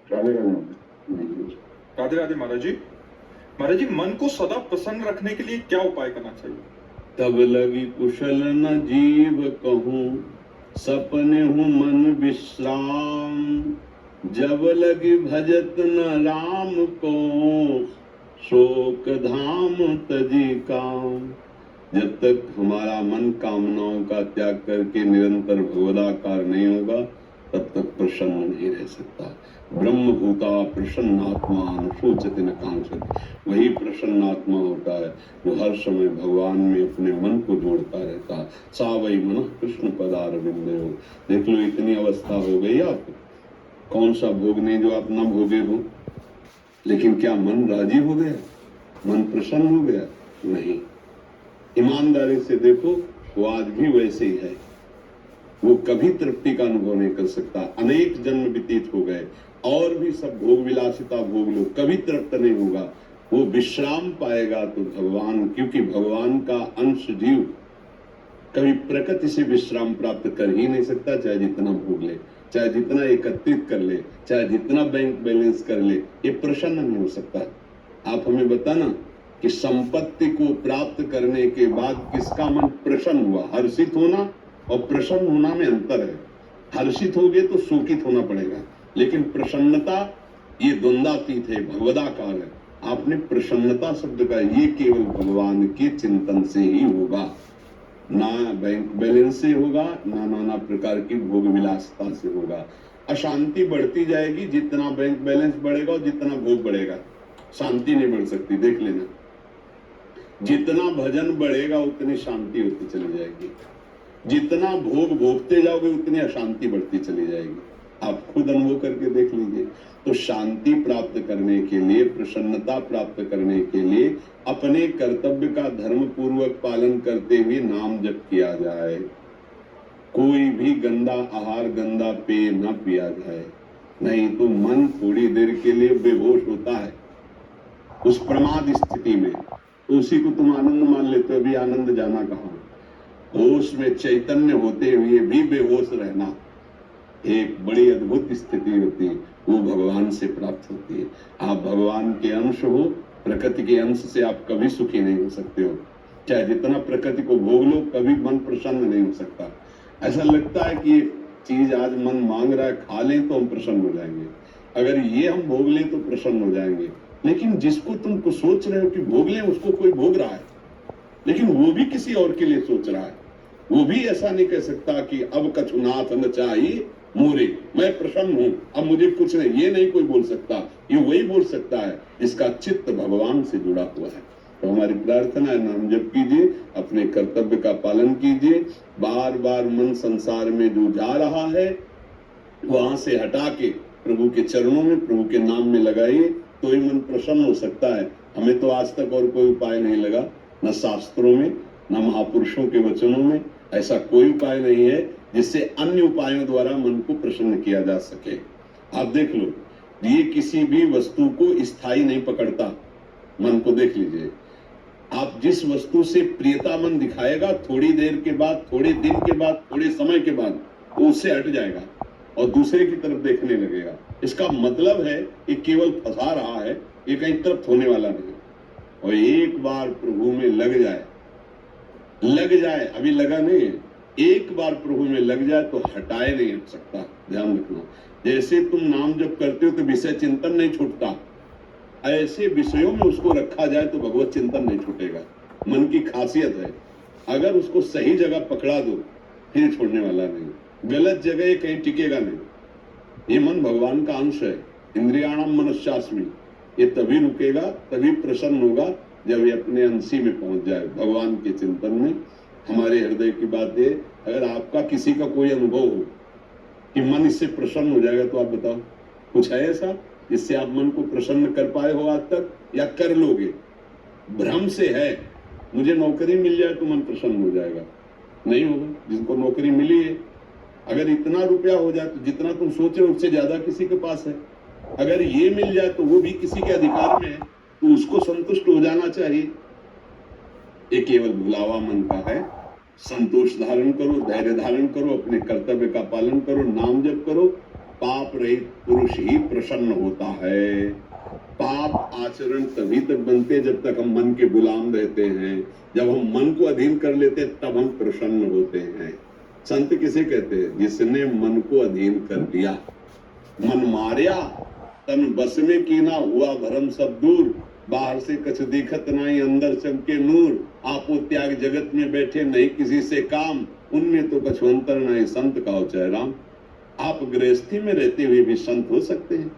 राधे राधे। राधे राधे महाराज जी। महाराज जी, मन को सदा प्रसन्न रखने के लिए क्या उपाय करना चाहिए? तब लगी कुशल न जीव कहूँ, सपने हूँ मन विश्राम। जब लगी भजत न राम को, शोक धाम तजी काम। जब तक हमारा मन कामनाओं का त्याग करके निरंतर भगवदाकार नहीं होगा, तब तक प्रसन्न नहीं रह सकता। ब्रह्म भूता प्रसन्नात्मा अनुशोचति न कांक्षति। वही प्रसन्नात्मा होता है जो हर समय भगवान में अपने मन को जोड़ता रहता है। सा वही मन कृष्ण पदारविंदे हो। देख लो, इतनी अवस्था हो गई आपको, कौन सा भोग नहीं जो आप न भोगे हो। लेकिन क्या मन राजी हो गया? मन प्रसन्न हो गया? नहीं। ईमानदारी से देखो, वो आज भी वैसे ही है। वो कभी तृप्ति का अनुभव नहीं कर सकता। अनेक जन्म व्यतीत हो गए और भी सब भोग विलासिता भोग लो, कभी तृप्त नहीं होगा। वो विश्राम पाएगा तो भगवान, क्योंकि भगवान का अंश जीव कभी प्रकृति से विश्राम प्राप्त कर ही नहीं सकता। चाहे जितना भोग ले, चाहे जितना एकत्रित कर ले, चाहे जितना बैंक बैलेंस कर ले, ये प्रसन्न नहीं हो सकता। आप हमें बताना कि संपत्ति को प्राप्त करने के बाद किसका मन प्रसन्न हुआ? हर्षित होना और प्रसन्न होना में अंतर है। हर्षित हो गए तो शोकित होना पड़ेगा, लेकिन प्रसन्नता ये द्वंद्वातीत है, भगवदाकार है। आपने प्रसन्नता शब्द का, ये केवल भगवान के चिंतन से ही होगा, ना बैंक बैलेंस से होगा, ना नाना प्रकार की भोग विलासता से होगा। अशांति बढ़ती जाएगी जितना बैंक बैलेंस बढ़ेगा और जितना भोग बढ़ेगा, शांति नहीं बढ़ सकती। देख लेना, जितना भजन बढ़ेगा उतनी शांति होती चली जाएगी, जितना भोग भोगते जाओगे उतनी अशांति बढ़ती चली जाएगी। आप खुद अनुभव करके देख लीजिए। तो शांति प्राप्त करने के लिए, प्रसन्नता प्राप्त करने के लिए अपने कर्तव्य का धर्म पूर्वक पालन करते हुए नाम जप किया जाए। कोई भी गंदा आहार, गंदा पेय न पिया जाए, नहीं तो मन थोड़ी देर के लिए बेहोश होता है उस प्रमाद स्थिति में। तो उसी को तुम आनंद मान लेते हो। अभी आनंद जाना कहाँ? होश में चैतन्य होते हुए भी बेहोश रहना एक बड़ी अद्भुत स्थिति होती है, वो भगवान से प्राप्त होती है। आप भगवान के अंश हो, प्रकृति के अंश से आप कभी सुखी नहीं हो सकते हो। चाहे जितना प्रकृति को भोग लो, कभी मन प्रसन्न नहीं हो सकता। ऐसा लगता है कि चीज आज मन मांग रहा है, खा लें तो हम प्रसन्न हो जाएंगे, अगर ये हम भोग लें तो प्रसन्न हो जाएंगे। लेकिन जिसको तुमको सोच रहे हो कि भोग लें, उसको कोई भोग रहा है, लेकिन वो भी किसी और के लिए सोच रहा है। वो भी ऐसा नहीं कह सकता कि अब कछुनाथ न चाहिए मोरे, मैं प्रसन्न हूं, अब मुझे कुछ नहीं, ये नहीं कोई बोल सकता। ये वही बोल सकता है जिसका चित्त भगवान से जुड़ा हुआ है। तो हमारी प्रार्थना है, नाम जप कीजिए, अपने कर्तव्य का पालन कीजिए। बार बार मन संसार में जो जा रहा है वहां से हटा के प्रभु के चरणों में, प्रभु के नाम में लगाइए, तो ही मन प्रसन्न हो सकता है। हमें तो आज तक और कोई उपाय नहीं लगा, न शास्त्रों में, न महापुरुषों के वचनों में। ऐसा कोई उपाय नहीं है जिससे अन्य उपायों द्वारा मन को प्रसन्न किया जा सके। आप देख लो, ये किसी भी वस्तु को स्थायी नहीं पकड़ता। मन को देख लीजिए, आप जिस वस्तु से प्रियता मन दिखाएगा, थोड़ी देर के बाद, थोड़े दिन के बाद, थोड़े समय के बाद वो उससे हट जाएगा और दूसरे की तरफ देखने लगेगा। इसका मतलब है ये केवल फंसा रहा है, ये कहीं तरफ होने वाला नहीं। और एक बार प्रभु में लग जाए, अभी लगा नहीं है, एक बार प्रभु में लग जाए तो हटाए नहीं हट सकता। ध्यान रखना, जैसे तुम नाम जप करते हो तो विषय चिंतन नहीं छूटता, ऐसे विषयों में उसको रखा जाए तो भगवत चिंतन नहीं छूटेगा। मन की खासियत है, अगर उसको सही जगह पकड़ा दो फिर छोड़ने वाला नहीं, गलत जगह कहीं टिकेगा नहीं। ये मन भगवान का अंश है, इंद्रियाणाम मनश्चास्मि, ये तभी रुकेगा, तभी प्रसन्न होगा जब ये अपने अंशी में पहुंच जाए, भगवान के चिंतन में। हमारे हृदय की बात है, अगर आपका किसी का कोई अनुभव हो कि मन इससे प्रसन्न हो जाएगा, तो आप बताओ, कुछ है ऐसा जिससे आप मन को प्रसन्न कर पाए हो आज तक, या कर लोगे? भ्रम से है, मुझे नौकरी मिल जाए तो मन प्रसन्न हो जाएगा, नहीं होगा। जिनको नौकरी मिली है, अगर इतना रुपया हो जाए तो जितना तुम सोच रहे हो उससे ज्यादा किसी के पास है। अगर ये मिल जाए तो वो भी किसी के अधिकार में है, तो उसको संतुष्ट हो जाना चाहिए। ये केवल भुलावा मन का है। संतोष धारण करो, धैर्य धारण करो, अपने कर्तव्य का पालन करो, नाम जप करो, पाप रहित पुरुष ही प्रसन्न होता है। पाप आचरण तभी तक बनते हैं जब तक हम मन के गुलाम रहते हैं। जब हम मन को अधीन कर लेते हैं तब हम प्रसन्न होते हैं। संत किसे कहते हैं? जिसने मन को अधीन कर लिया। मन मारिया तन बस में कीना, हुआ भरम सब दूर। बाहर से कछ दिखत नहीं, अंदर चमके नूर। आपो त्याग जगत में बैठे, नहीं किसी से काम। उनमें तो कछु अंतर नहीं, संत कहो चाहे राम। आप गृहस्थी में रहते हुए भी संत हो सकते हैं।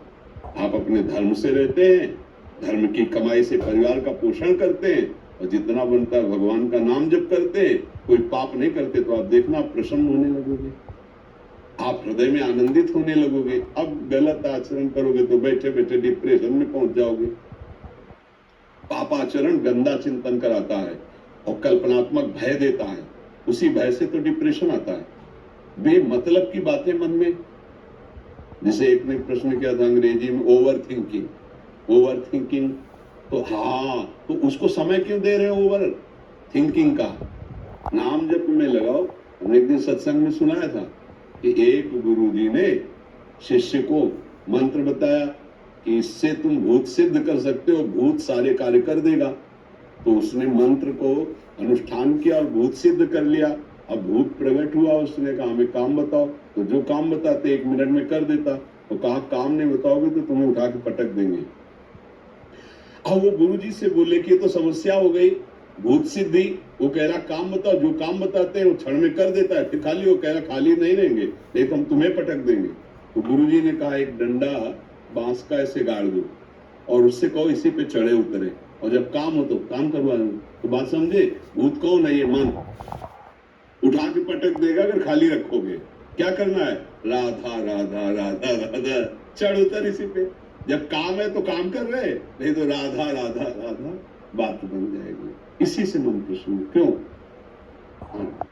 आप अपने धर्म से रहते हैं, धर्म की कमाई से परिवार का पोषण करते हैं, और जितना बनता है भगवान का नाम जप करते हैं, कोई पाप नहीं करते, तो आप देखना प्रसन्न होने लगोगे, आप हृदय में आनंदित होने लगोगे। अब गलत आचरण करोगे तो बैठे बैठे डिप्रेशन में पहुंच जाओगे। पापाचरण गंदा चिंतन कराता है और कल्पनात्मक भय देता है। उसी भय से तो डिप्रेशन आता है। बेमतलब की बातें मन में, जिसे एक ने प्रश्न किया था अंग्रेजी में, ओवर थिंकिंग। तो हाँ, तो उसको समय क्यों दे रहे हो ओवर थिंकिंग का? नाम जप में लगाओ। हमने एक दिन सत्संग में सुनाया था कि एक गुरुजी ने शिष्य को मंत्र बताया कि इससे तुम भूत सिद्ध कर सकते हो, भूत सारे कार्य कर देगा। तो उसने मंत्र को अनुष्ठान किया और भूत सिद्ध कर लिया। अब भूत प्रकट हुआ, उसने कहा हमें काम बताओ। तो जो काम बताते 1 मिनट में कर देता। तो कहा काम नहीं बताओगे तो तुम्हें उठा के पटक देंगे। अब वो गुरुजी से बोले कि तो समस्या हो गई, भूत सिद्धि। वो कह रहा काम बताओ, जो काम बताते हैं वो क्षण में कर देता है। फिर खाली वो कह रहा खाली नहीं रहेंगे, नहीं तो हम तुम्हें पटक देंगे। तो गुरुजी ने कहा एक डंडा बांस का ऐसे गाड़ दो और उससे कहो इसी पे चढ़े उतरे, और जब काम हो तो काम करवा दो। तो बात समझे? भूत कौन है? ये मन उठा के पटक देगा अगर खाली रखोगे। क्या करना है? राधा राधा राधा राधा, चढ़ उतर इसी पे। जब काम है तो काम कर रहे, नहीं तो राधा राधा राधा, बात बन जाएगी। इसी से मन प्रसन्न क्यों? हाँ।